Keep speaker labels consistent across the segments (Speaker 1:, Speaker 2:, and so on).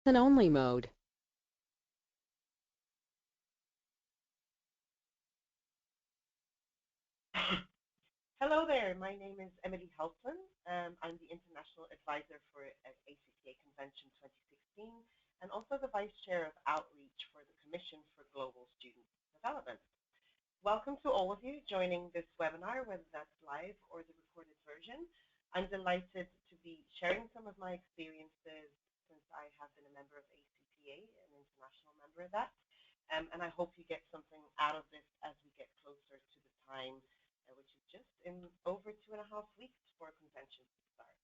Speaker 1: listen-only mode.
Speaker 2: Hello there. My name is Emily Helpland. I'm the International Advisor for ACPA Convention 2016 and also the Vice Chair of Outreach for the Commission for Global Student Development. Welcome to all of you joining this webinar, whether that's live or the recorded version. I'm delighted to be sharing some of my experiences since I have been a member of ACPA, an international member of that. And I hope you get something out of this as we get closer to the time which is just in over 2.5 weeks for convention to start.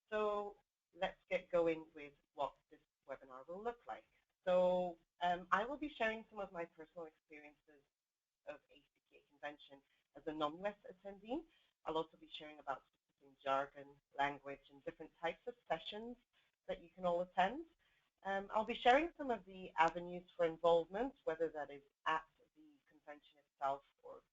Speaker 2: So let's get going with what this webinar will look like. So I will be sharing some of my personal experiences of ACPA convention as a non-US attendee. I'll also be sharing about specific jargon, language, and different types of sessions that you can all attend. I'll be sharing some of the avenues for involvement, whether that is at the convention itself or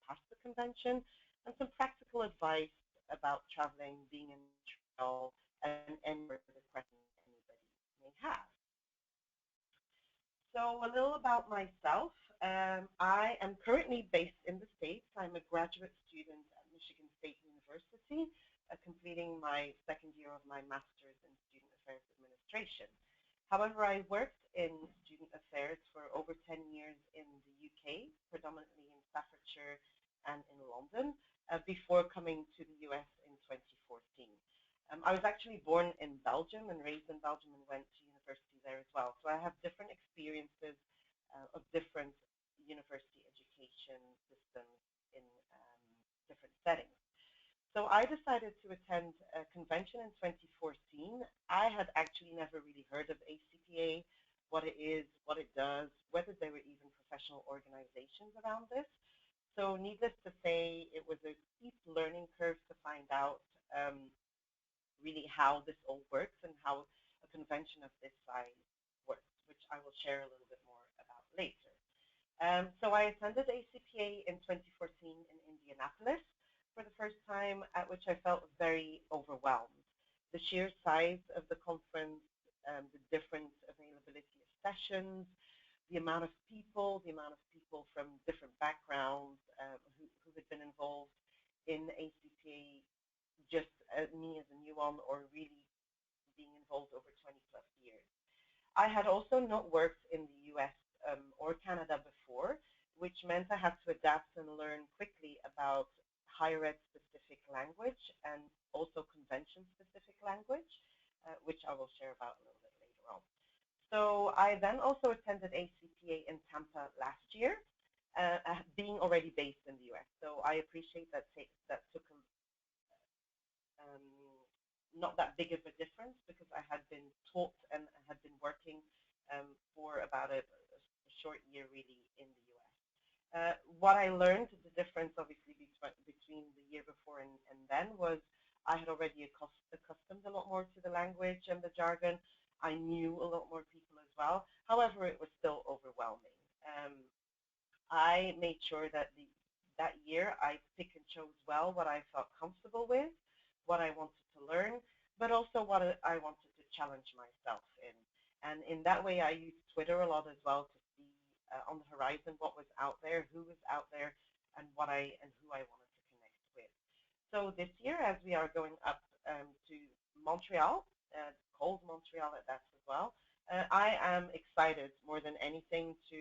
Speaker 2: past the convention, and some practical advice about traveling, being in Montreal, and any further questions anybody may have. So a little about myself. I am currently based in the States. I'm a graduate student at Michigan State University, completing my second year of my master's in Student Affairs Administration. However, I worked in student affairs for over 10 years in the UK, predominantly in Staffordshire and in London, before coming to the US in 2014. I was actually born in Belgium and raised in Belgium and went to university there as well. So I have different experiences of different university education systems in different settings. So I decided to attend a convention in 2014. I had actually never really heard of ACPA, what it is, what it does, whether there were even professional organizations around this. So needless to say, it was a steep learning curve to find out really how this all works and how a convention of this size works, which I will share a little bit more about later. So I attended ACPA in 2014 in Indianapolis for the first time, at which I felt very overwhelmed. The sheer size of the conference, the different availability of sessions, the amount of people from different backgrounds who had been involved in ACPA, just me as a new one, or really being involved over 20 plus years. I had also not worked in the US or Canada before, which meant I had to adapt and learn quickly about higher ed specific language and also convention specific language, which I will share about a little bit later on. So I then also attended ACPA in Tampa last year, being already based in the US. So I appreciate that took not that big of a difference because I had been taught and had been working for about a short year really in the US. What I learned, the difference obviously between the year before and then, was I had already accustomed a lot more to the language and the jargon. I knew a lot more people as well. However, it was still overwhelming. I made sure that that year I pick and chose well what I felt comfortable with, what I wanted to learn, but also what I wanted to challenge myself in. And in that way, I used Twitter a lot as well to see on the horizon what was out there, who was out there, and who I wanted to connect with. So this year, as we are going up to Montreal, cold Montreal at that as well, I am excited more than anything to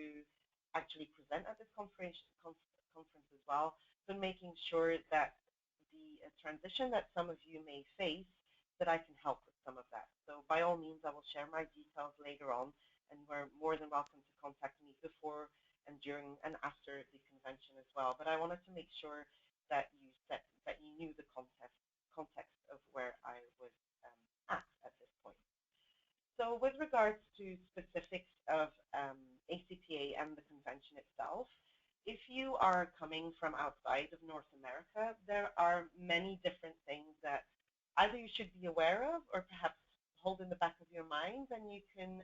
Speaker 2: actually present at this conference as well, so making sure that the transition that some of you may face, that I can help with some of that. So by all means, I will share my details later on, and we're more than welcome to contact me before and during and after the convention as well. But I wanted to make sure that you knew the context of where I was at this point. So with regards to specifics of ACPA and the convention itself, if you are coming from outside of North America, there are many different things that either you should be aware of or perhaps hold in the back of your mind, and you can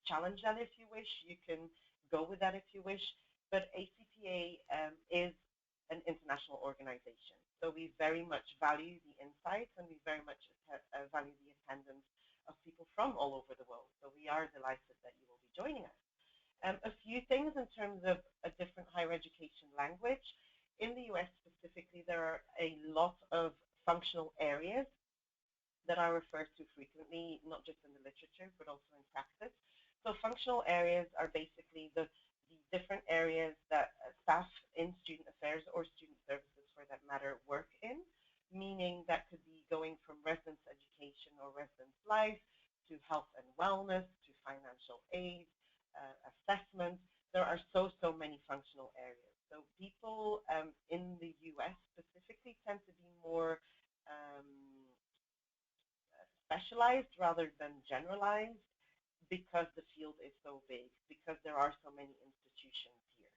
Speaker 2: challenge that if you wish. You can go with that if you wish. But ACPA is an international organization. So we very much value the insights, and we very much value the attendance of people from all over the world. So we are delighted that you will be joining us. A few things in terms of a different higher education language. In the US specifically, there are a lot of functional areas that are referred to frequently, not just in the literature, but also in practice. So functional areas are basically the different areas that staff in student affairs or student services, for that matter, work in, meaning that could be going from residence education or residence life to health and wellness to financial aid, assessment. There are so many functional areas. So people in the US specifically tend to be more specialized rather than generalized because the field is so big, because there are so many institutions here.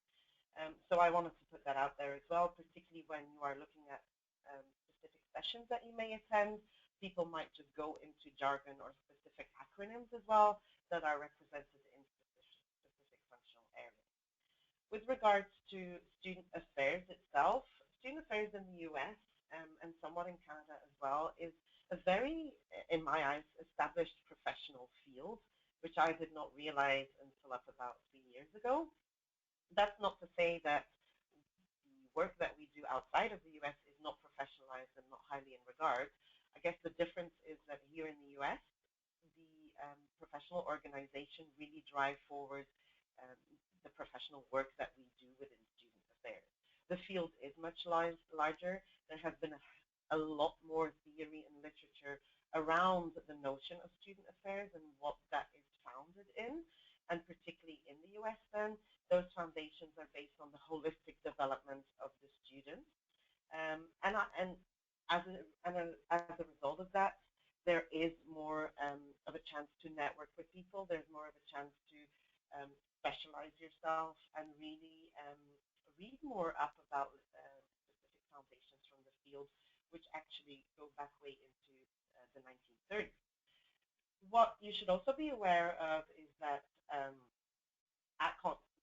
Speaker 2: So I wanted to put that out there as well, particularly when you are looking at specific sessions that you may attend. People might just go into jargon or specific acronyms as well that are represented in specific functional areas. With regards to student affairs itself, student affairs in the US and somewhat in Canada as well is a very, in my eyes, established professional field, which I did not realize until up about 3 years ago. That's not to say that the work that we do outside of the US is not professionalized and not highly in regard. I guess the difference is that here in the US, the professional organization really drive forward the professional work that we do within student affairs. The field is much larger. There has been a lot more theory and literature around the notion of student affairs and what that is founded in, and particularly in the US then, those foundations are based on the holistic development of the student. And as a result of that, there is more of a chance to network with people. There's more of a chance to specialize yourself and really read more up about specific foundations from the field, which actually go back way into the 1930s. What you should also be aware of is that at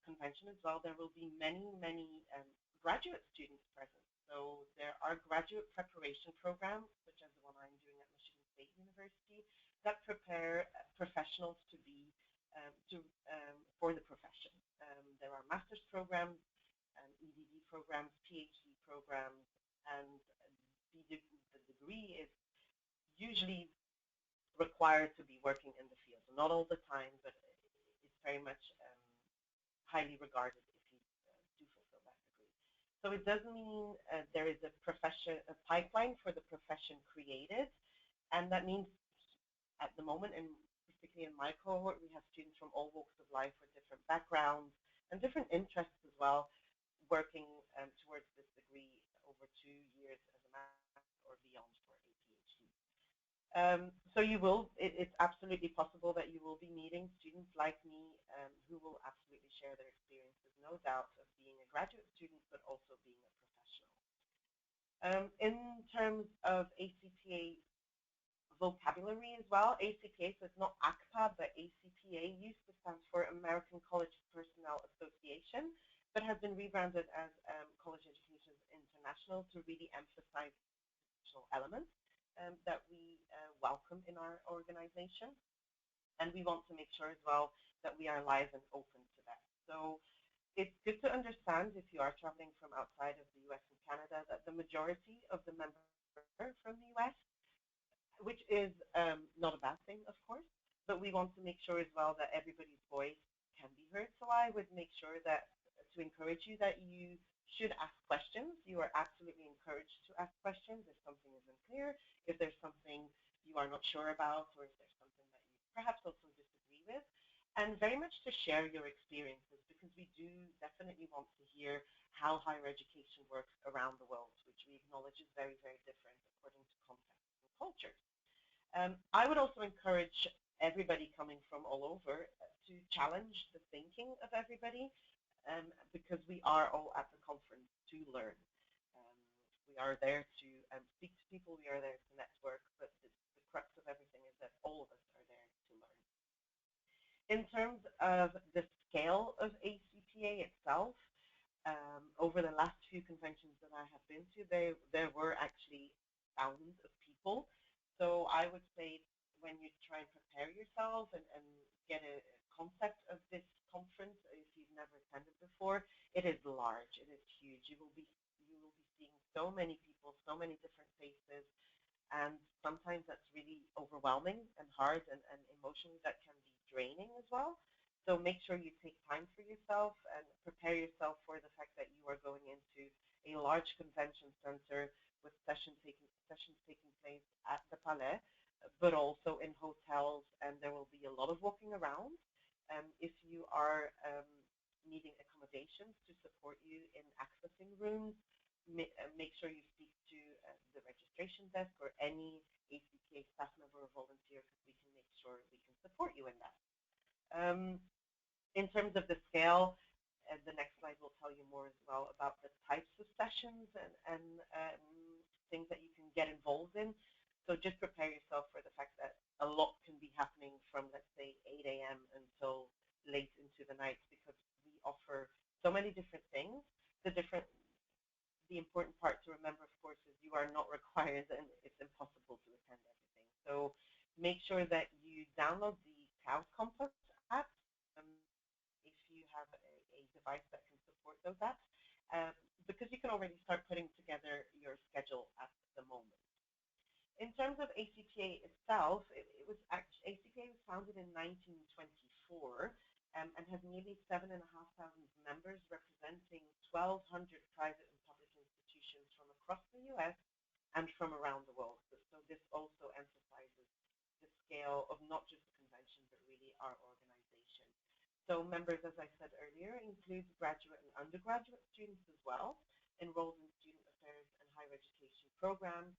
Speaker 2: convention as well, there will be many graduate students present. So there are graduate preparation programs, such as the one I'm doing at Michigan State University, that prepare professionals to be for the profession. There are master's programs, EDD programs, PhD programs, and the degree is usually required to be working in the field. Not all the time, but it's very much highly regarded if you do fulfill that degree. So it does mean there is a pipeline for the profession created, and that means at the moment, and particularly in my cohort, we have students from all walks of life with different backgrounds and different interests as well, working towards this degree over 2 years as a master or beyond for a PhD. So it's absolutely possible that you will be meeting students like me who will absolutely share their experiences, no doubt, of being a graduate student, but also being a professional. In terms of ACPA vocabulary as well, ACPA, so it's not ACPA, but ACPA used to stand for American College Personnel Association, but has been rebranded as College Education International to really emphasize professional elements that we welcome in our organization. And we want to make sure as well that we are live and open to that. So it's good to understand, if you are traveling from outside of the US and Canada, that the majority of the members are from the US, which is not a bad thing, of course, but we want to make sure as well that everybody's voice can be heard. So I would make sure that to encourage you that you should ask questions. You are absolutely encouraged to ask questions if something isn't clear, if there's something you are not sure about, or if there's something that you perhaps also disagree with, and very much to share your experiences, because we do definitely want to hear how higher education works around the world, which we acknowledge is very different according to contexts and cultures. I would also encourage everybody coming from all over to challenge the thinking of everybody, because we are all at the conference to learn. We are there to speak to people, we are there to network, but the crux of everything is that all of us are there to learn. In terms of the scale of ACPA itself, over the last few conventions that I have been to, there were actually thousands of people. So I would say when you try and prepare yourself and get a concept of this conference, if you've never attended before, it is large, it is huge. You will be seeing so many people, so many different faces, and sometimes that's really overwhelming and hard, and emotionally that can be draining as well. So make sure you take time for yourself and prepare yourself for the fact that you are going into a large convention center with sessions taking place at the Palais, but also in hotels, and there will be a lot of walking around. If you are needing accommodations to support you in accessing rooms, make sure you speak to the registration desk or any ACPA staff member or volunteer, because we can make sure we can support you in that. In terms of the scale, the next slide will tell you more as well about the types of sessions and things that you can get involved in. So just prepare yourself for the fact that a lot can be happening from, let's say, 8 a.m. until late into the night, because we offer so many different things. The important part to remember, of course, is you are not required, and it's impossible to attend everything. So make sure that you download the Cloud Compass app if you have a device that can support those apps, because you can already start putting together your schedule at the moment. In terms of ACPA itself, ACPA was founded in 1924 and has nearly 7,500 members representing 1,200 private and public institutions from across the U.S. and from around the world. So this also emphasizes the scale of not just the convention, but really our organization. So members, as I said earlier, include graduate and undergraduate students as well, enrolled in student affairs and higher education programs,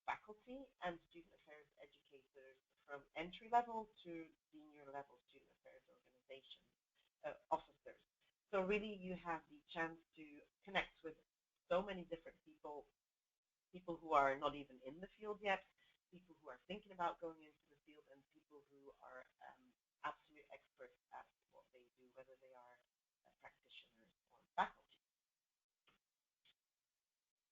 Speaker 2: faculty, and student affairs educators from entry level to senior level student affairs organization officers. So really you have the chance to connect with so many different people, people who are not even in the field yet, people who are thinking about going into the field, and people who are absolute experts at what they do, whether they are practitioners or faculty.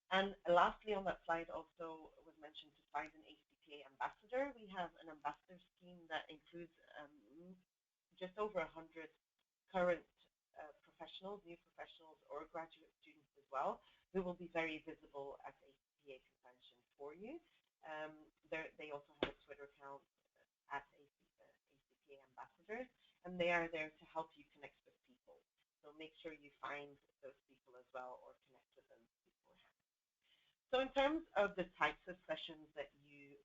Speaker 2: And lastly, on that slide also was mentioned to find an ACPA ambassador. We have an ambassador scheme that includes just over 100 current professionals, new professionals, or graduate students as well, who will be very visible at ACPA convention for you. They also have a Twitter account at ACPA ambassadors, and they are there to help you connect with people. So make sure you find those people as well, or connect with them beforehand. So in terms of the types of sessions that you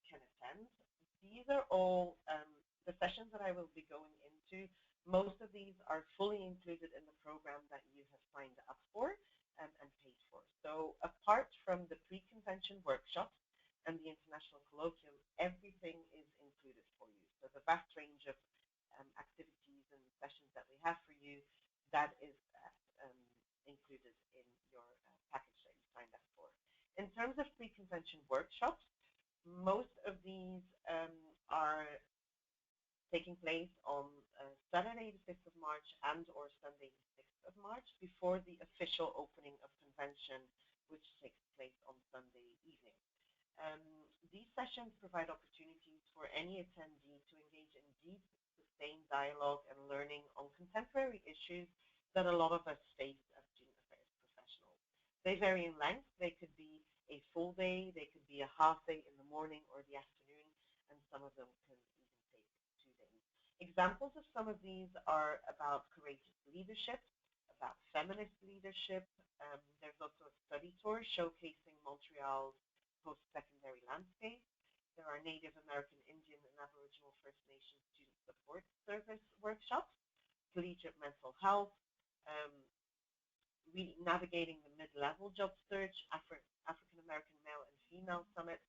Speaker 2: can attend, these are all the sessions that I will be going into. Most of these are fully included in the program that you have signed up for and paid for. So apart from the pre-convention workshops and the international colloquium, everything is included for you. So the vast range of activities and sessions that we have for you, that is included in your package that you signed up for. In terms of pre-convention workshops, most of these are taking place on Saturday the 5th of March and or Sunday the 6th of March before the official opening of convention, which takes place on Sunday evening. These sessions provide opportunities for any attendee to engage in deep, sustained dialogue and learning on contemporary issues that a lot of us face as student affairs professionals. They vary in length. They could be a full day, they could be a half day in the morning or the afternoon, and some of them can even take 2 days. Examples of some of these are about courageous leadership, about feminist leadership. There's also a study tour showcasing Montreal's post-secondary landscape. There are Native American, Indian, and Aboriginal First Nations Student Support Service workshops, collegiate mental health, navigating the mid-level job search, African American male and female summits.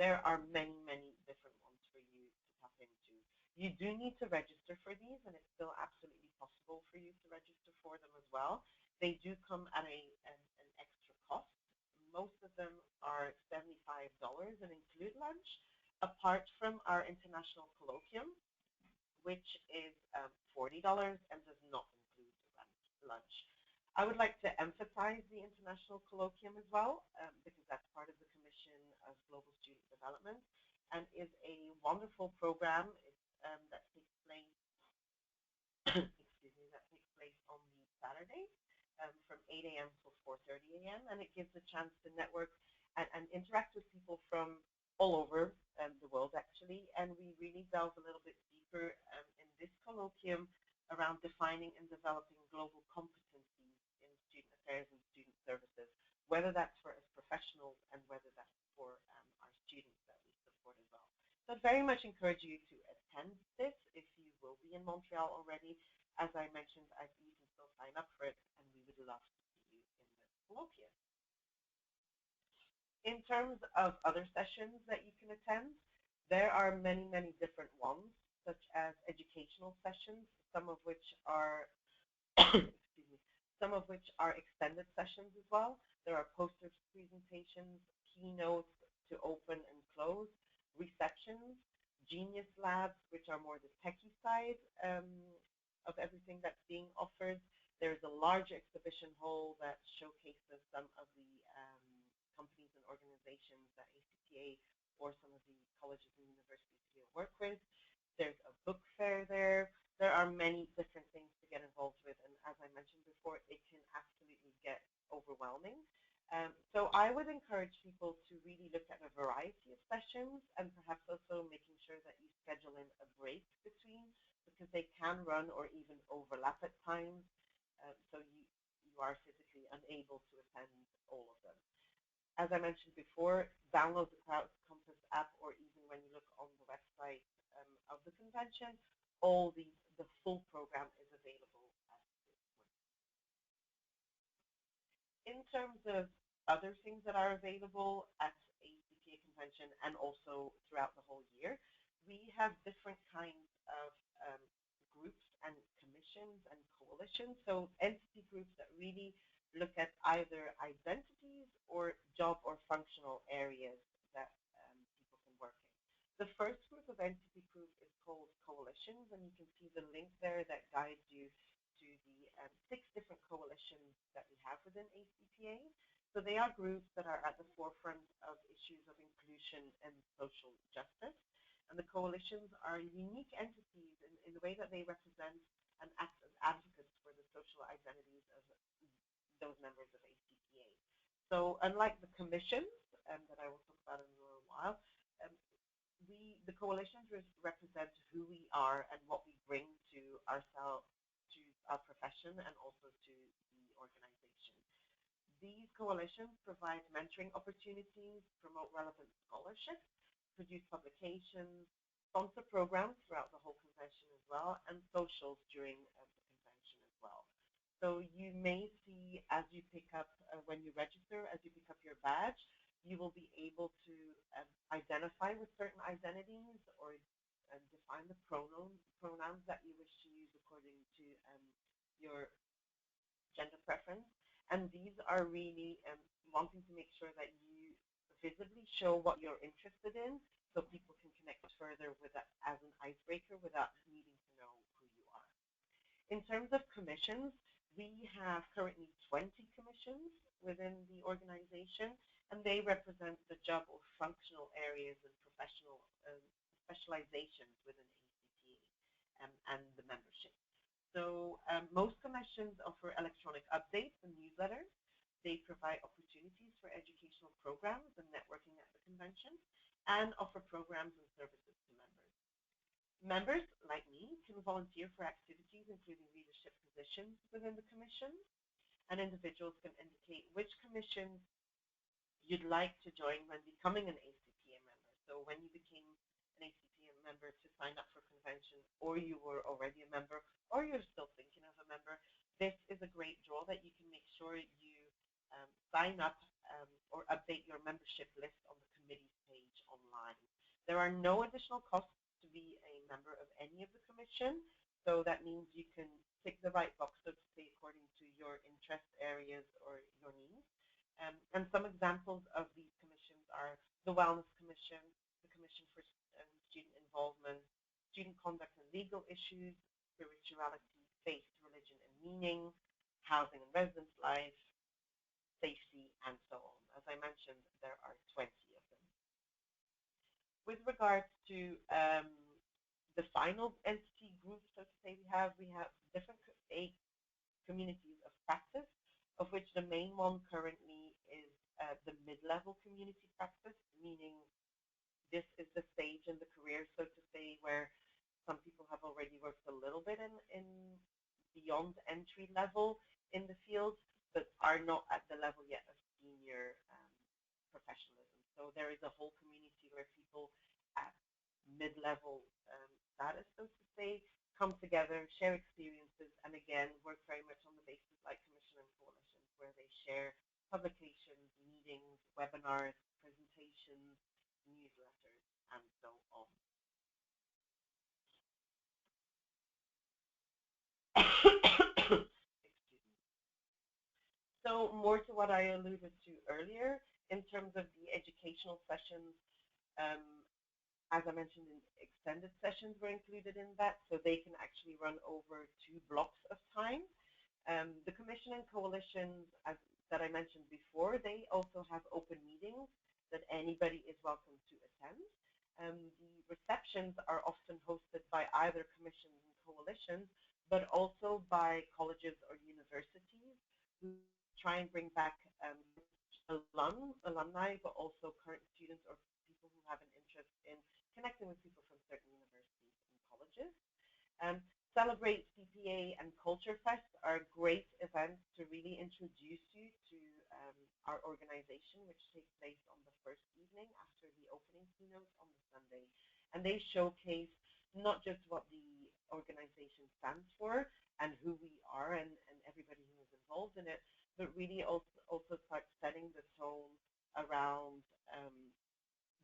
Speaker 2: There are many, many different ones for you to tap into. You do need to register for these, and it's still absolutely possible for you to register for them as well. They do come at an extra cost. Most of them are $75 and include lunch, apart from our international colloquium, which is $40 and does not include lunch. I would like to emphasize the international colloquium as well, because that's part of the Commission of Global Student Development. and is a wonderful program that takes place excuse me, that takes place on the Saturday from 8 a.m. till 4:30 a.m. And it gives a chance to network and interact with people from all over the world, actually. And we really delve a little bit deeper in this colloquium around defining and developing global competencies in student affairs and student services, whether that's for us professionals and whether that's for our students that we support as well. So I very much encourage you to attend this if you will be in Montreal already. As I mentioned, you can still sign up for it, and we would love to see you in the colloquium. In terms of other sessions that you can attend, there are many, many different ones, such as educational sessions, some of which are excuse me, some of which are extended sessions as well. There are poster presentations, keynotes to open and close, receptions, Genius Labs, which are more the techie side of everything that's being offered. There's a large exhibition hall that showcases some of the companies and organizations that ACPA or some of the colleges and universities here work with. There's a book fair there. There are many different things to get involved with, and as I mentioned before, it can absolutely get overwhelming. So I would encourage people to really look at a variety of sessions and perhaps also making sure that you schedule in a break between, because they can run or even overlap at times, so you are physically unable to attend all of them. As I mentioned before, download the Crowd Compass app, or even when you look on the website of the convention, the full program is available at this point. In terms of other things that are available at ACPA convention and also throughout the whole year, we have different kinds of groups and commissions and coalitions. So entity groups that really look at either identities or job or functional areas that people can work in. The first group of entity group is called coalitions, and you can see the link there that guides you to the 6 different coalitions that we have within ACPA. So they are groups that are at the forefront of issues of inclusion and social justice. And the coalitions are unique entities in the way that they represent and act as advocates for the social identities of those members of ACPA. So unlike the commissions that I will talk about in a little while, the coalitions represent who we are and what we bring to ourselves, to our profession, and also to the organization. These coalitions provide mentoring opportunities, promote relevant scholarship, produce publications, sponsor programs throughout the whole convention as well, and socials during the convention as well. So you may see as you pick up, when you register, as you pick up your badge, you will be able to identify with certain identities or define the pronouns that you wish to use according to your gender preference. And these are really wanting to make sure that you visibly show what you're interested in so people can connect further with that as an icebreaker without needing to know who you are. In terms of commissions, we have currently 20 commissions within the organization, and they represent the job or functional areas and professional specializations within ACPA and the membership. So most commissions offer electronic updates and newsletters. They provide opportunities for educational programs and networking at the convention, and offer programs and services to members. Members, like me, can volunteer for activities including leadership positions within the commission, and individuals can indicate which commissions you'd like to join when becoming an ACPA member. So when you became an ACPA member to sign up for convention, or you were already a member, or you're still thinking of a member, this is a great draw that you can make sure you sign up or update your membership list on the committee's page online. There are no additional costs to be a member of any of the commission, so that means you can tick the right box, so to say, according to your interest areas or your needs. And some examples of these commissions are the Wellness Commission, the Commission for Student Involvement, Student Conduct and Legal Issues, Spirituality, Faith, Religion and Meaning, Housing and Residence Life, Safety, and so on. As I mentioned, there are 20 of them. With regards to the final entity group, so to say, we have different communities of practice, of which the main one currently is the mid-level community practice, meaning this is the stage in the career, so to say, where some people have already worked a little bit in beyond entry level in the field, but are not at the level yet of senior professionalism. So there is a whole community where people at mid-level status, so to say, come together, share experiences, and again, work very much on the basis like commission and coalitions, where they share publications, meetings, webinars, presentations, newsletters, and so on. Excuse me. So more to what I alluded to earlier, in terms of the educational sessions, um, as I mentioned, extended sessions were included in that, so they can actually run over 2 blocks of time. The commission and coalitions, that I mentioned before, they also have open meetings that anybody is welcome to attend. The receptions are often hosted by either commissions and coalitions, but also by colleges or universities who try and bring back alumni, but also current students or people who have an interest in connecting with people from certain universities and colleges. Celebrate CPA and Culture Fest are great events to really introduce you to our organization, which takes place on the first evening after the opening keynote on the Sunday. And they showcase not just what the organization stands for and who we are and everybody who is involved in it, but really also start setting the tone around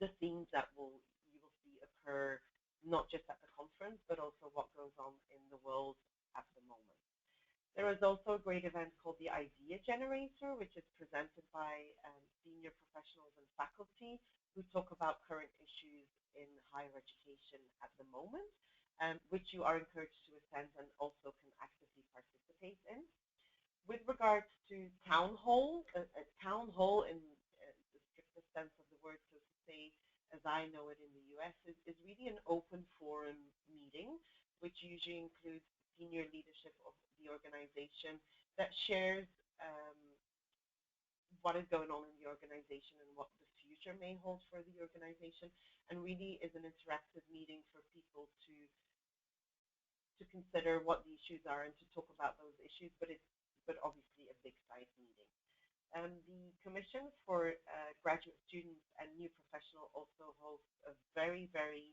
Speaker 2: the themes that you will see occur not just at the conference, but also what goes on in the world at the moment. There is also a great event called the Idea Generator, which is presented by senior professionals and faculty who talk about current issues in higher education at the moment, which you are encouraged to attend and also can actively participate in. With regards to town hall, a town hall in the strictest sense of the word, so to say, as I know it in the US, is really an open forum meeting, which usually includes senior leadership of the organization that shares what is going on in the organization and what the future may hold for the organization, and really is an interactive meeting for people to consider what the issues are and to talk about those issues, but obviously a big size meeting. The Commission for Graduate Students and New Professional also hosts a very, very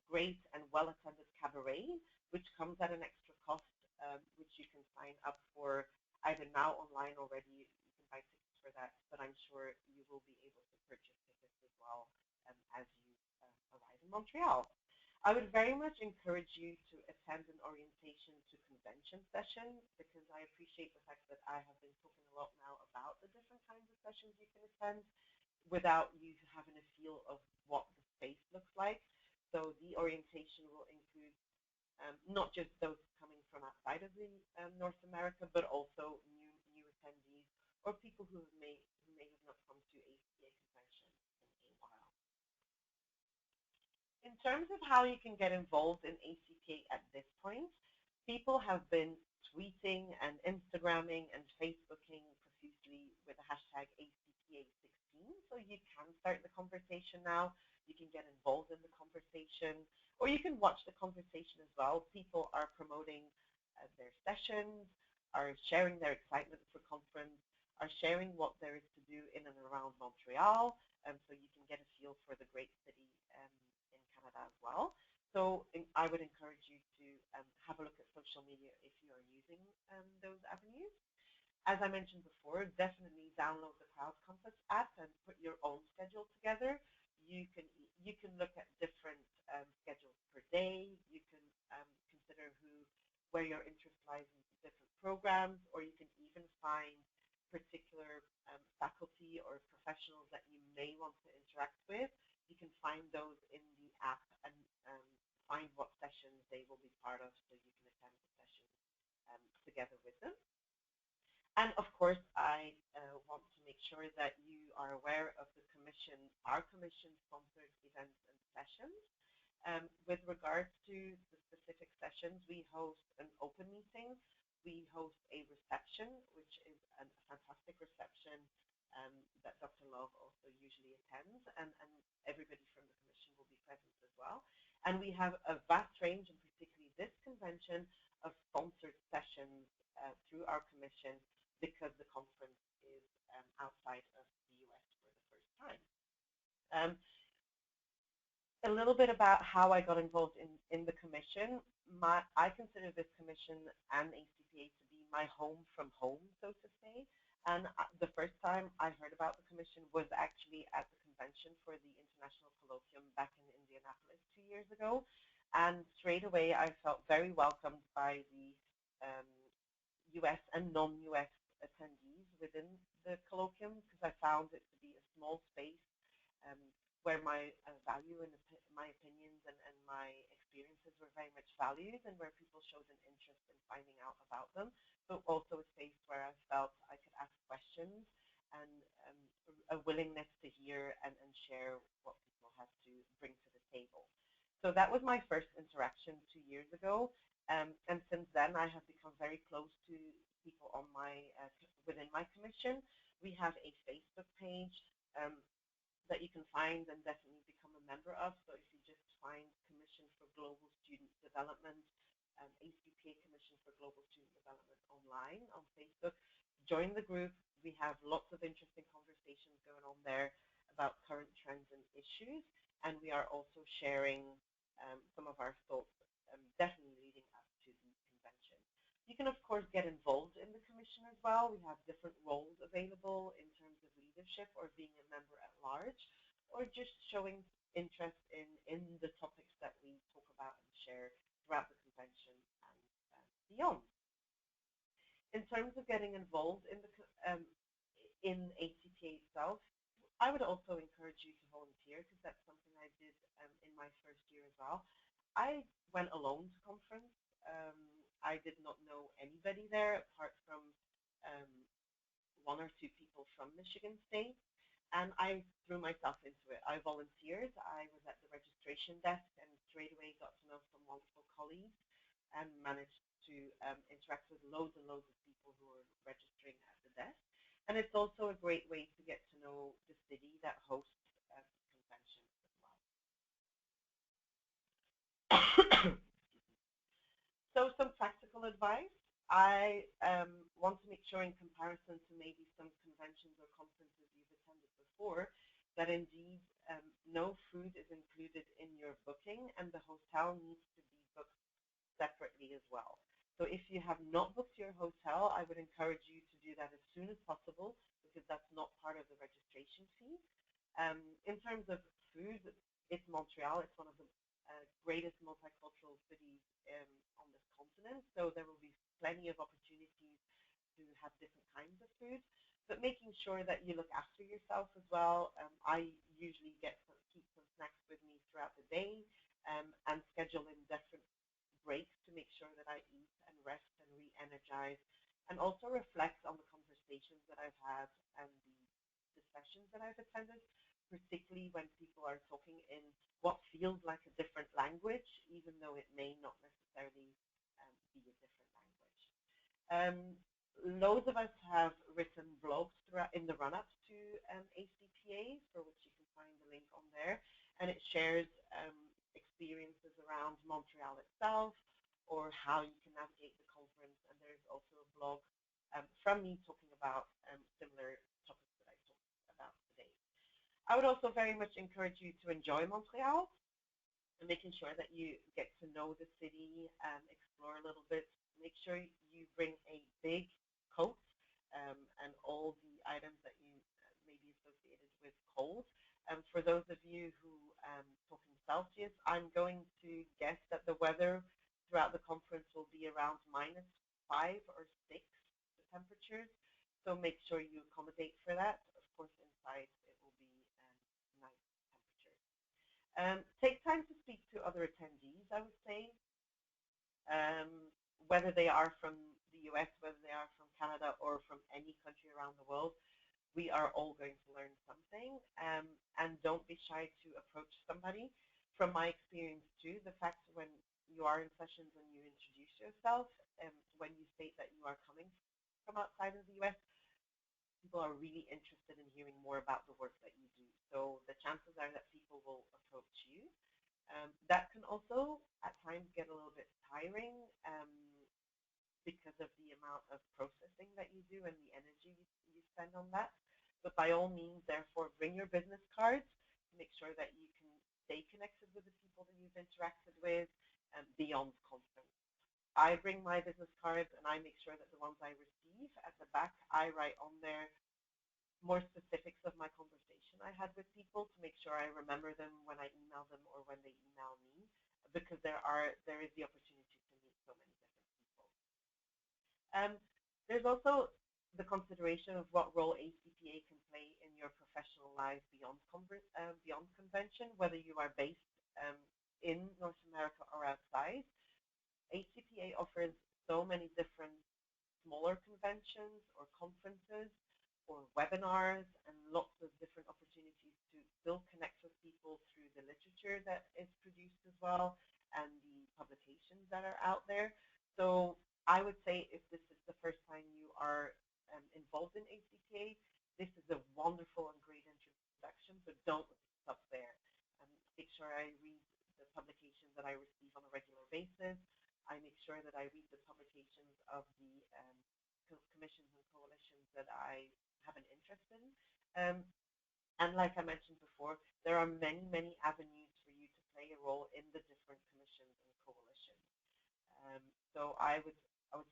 Speaker 2: great and well-attended cabaret, which comes at an extra cost, which you can sign up for either now online already. You can buy tickets for that, but I'm sure you will be able to purchase tickets as well as you arrive in Montreal. I would very much encourage you to attend an orientation to convention session, because I appreciate the fact that I have been talking a lot now about the different kinds of sessions you can attend without you having a feel of what the space looks like. So the orientation will include not just those coming from outside of the North America, but also new attendees or people who may have not come to ACPA convention in a while. In terms of how you can get involved in ACPA at this point, people have been tweeting and Instagramming and Facebooking profusely with the hashtag ACPA16, so you can start the conversation now. You can get involved in the conversation, or you can watch the conversation as well. People are promoting their sessions, are sharing their excitement for conference, are sharing what there is to do in and around Montreal, so you can get a feel for the great city in Canada as well. So I would encourage you to have a look at social media if you are using those avenues. As I mentioned before, definitely download the Crowd Compass app and put your own schedule together. You can look at different schedules per day. You can consider where your interest lies in different programs, or you can even find particular faculty or professionals that you may want to interact with. You can find those in the app and find what sessions they will be part of, so you can attend the sessions together with them. And of course, I want to make sure that you are aware of our commission-sponsored events and sessions. With regards to the specific sessions, we host an open meeting. We host a reception, which is a fantastic reception that Dr. Love also usually attends, and everybody from the commission will be present as well. And we have a vast range, and particularly this convention, of sponsored sessions through our commission because the conference is outside of the US for the first time. A little bit about how I got involved in the commission. I consider this commission and ACPA to be my home from home, so to say. And the first time I heard about the commission was actually at the convention for the International Colloquium back in Indianapolis 2 years ago. And straight away, I felt very welcomed by the US and non-US attendees within the colloquium, because I found it to be a small space where my value and my opinions and my experiences were very much valued, and where people showed an interest in finding out about them, but also a space where I felt I could ask questions and a willingness to hear and share what people have to bring to the table. So that was my first interaction 2 years ago, and since then I have become very close to people on within my commission. We have a Facebook page that you can find and definitely become a member of. So if you just find Commission for Global Student Development, ACPA Commission for Global Student Development online on Facebook, join the group. We have lots of interesting conversations going on there about current trends and issues, and we are also sharing some of our thoughts, definitely leading up to the convention. You can, of course, get involved in the commission as well. We have different roles available in terms of leadership or being a member at large, or just showing interest in the topics that we talk about and share throughout the convention and beyond. In terms of getting involved in ACPA itself, I would also encourage you to volunteer, because that's something I did in my first year as well. I went alone to conference. I did not know anybody there apart from 1 or 2 people from Michigan State, and I threw myself into it. I volunteered. I was at the registration desk and straight away got to know some wonderful colleagues and managed to interact with loads and loads of people who are registering at the desk. And it's also a great way to get to know the city that hosts conventions as well. So some practical advice. I want to make sure, in comparison to maybe some conventions or conferences you've attended before, that indeed no food is included in your booking, and the hotel needs to be booked separately as well. So if you have not booked your hotel, I would encourage you to do that as soon as possible, because that's not part of the registration fee. In terms of food, it's Montreal. It's one of the greatest multicultural cities on this continent, so there will be plenty of opportunities to have different kinds of food, but making sure that you look after yourself as well. I usually keep some snacks with me throughout the day, and schedule in different breaks to make sure that I eat and rest and re-energize, and also reflect on the conversations that I've had and the sessions that I've attended, particularly when people are talking in what feels like a different language, even though it may not necessarily be a different language. Loads of us have written blogs in the run-up to ACPA, for which you can find the link on there, and it shares experiences around Montreal itself, or how you can navigate the conference. And there's also a blog from me talking about similar topics that I talked about today. I would also very much encourage you to enjoy Montreal, and making sure that you get to know the city, explore a little bit. Make sure you bring a big coat and all the items that you may be associated with cold. For those of you who talk in Celsius, I'm going to guess that the weather throughout the conference will be around -5 or 6, the temperatures. So make sure you accommodate for that. Of course, inside it will be nice temperatures. Take time to speak to other attendees, I would say, whether they are from the US, whether they are from Canada, or from any country around the world. we are all going to learn something, and don't be shy to approach somebody. From my experience too, the fact when you are in sessions and you introduce yourself, when you state that you are coming from outside of the US, people are really interested in hearing more about the work that you do. So the chances are that people will approach you. That can also at times get a little bit tiring, because of the amount of processing that you do and the energy you spend on that. But by all means, therefore, bring your business cards to make sure that you can stay connected with the people that you've interacted with beyond conference. I bring my business cards and I make sure that the ones I receive at the back, I write on there more specifics of my conversation I had with people to make sure I remember them when I email them or when they email me, because there is the opportunity to meet so many different people. There's also the consideration of what role ACPA can play in your professional life beyond convention, whether you are based in North America or outside. ACPA offers so many different smaller conventions or conferences or webinars and lots of different opportunities to still connect with people through the literature that is produced as well and the publications that are out there. So I would say if this is the first time you are involved in ACPA, this is a wonderful and great introduction, but don't stop there. Make sure I read the publications that I receive on a regular basis. I make sure that I read the publications of the commissions and coalitions that I have an interest in. And like I mentioned before, there are many, many avenues for you to play a role in the different commissions and coalitions. So I would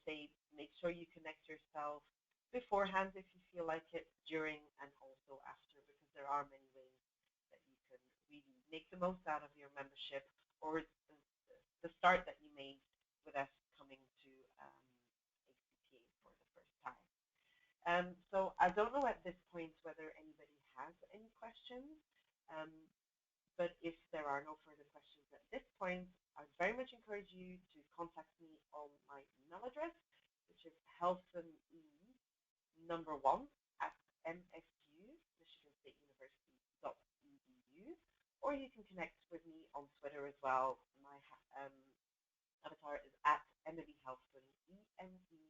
Speaker 2: say make sure you connect yourself beforehand if you feel like it, during and also after, because there are many ways that you can really make the most out of your membership or the start that you made with us coming to ACPA for the first time. So I don't know at this point whether anybody has any questions, but if there are no further questions at this point, I very much encourage you to contact me on my email address, which is healthone1@msu, Michigan State University.edu, or you can connect with me on Twitter as well. My avatar is at Emily Helfton, EMELIEHELFEN.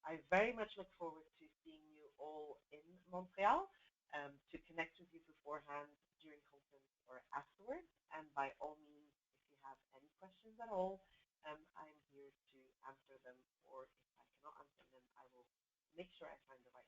Speaker 2: I very much look forward to seeing you all in Montreal, to connect with you beforehand, during conference, or afterwards. And by all means, if you have any questions at all, I'm here to answer them, or if I cannot answer them, I will make sure I find the right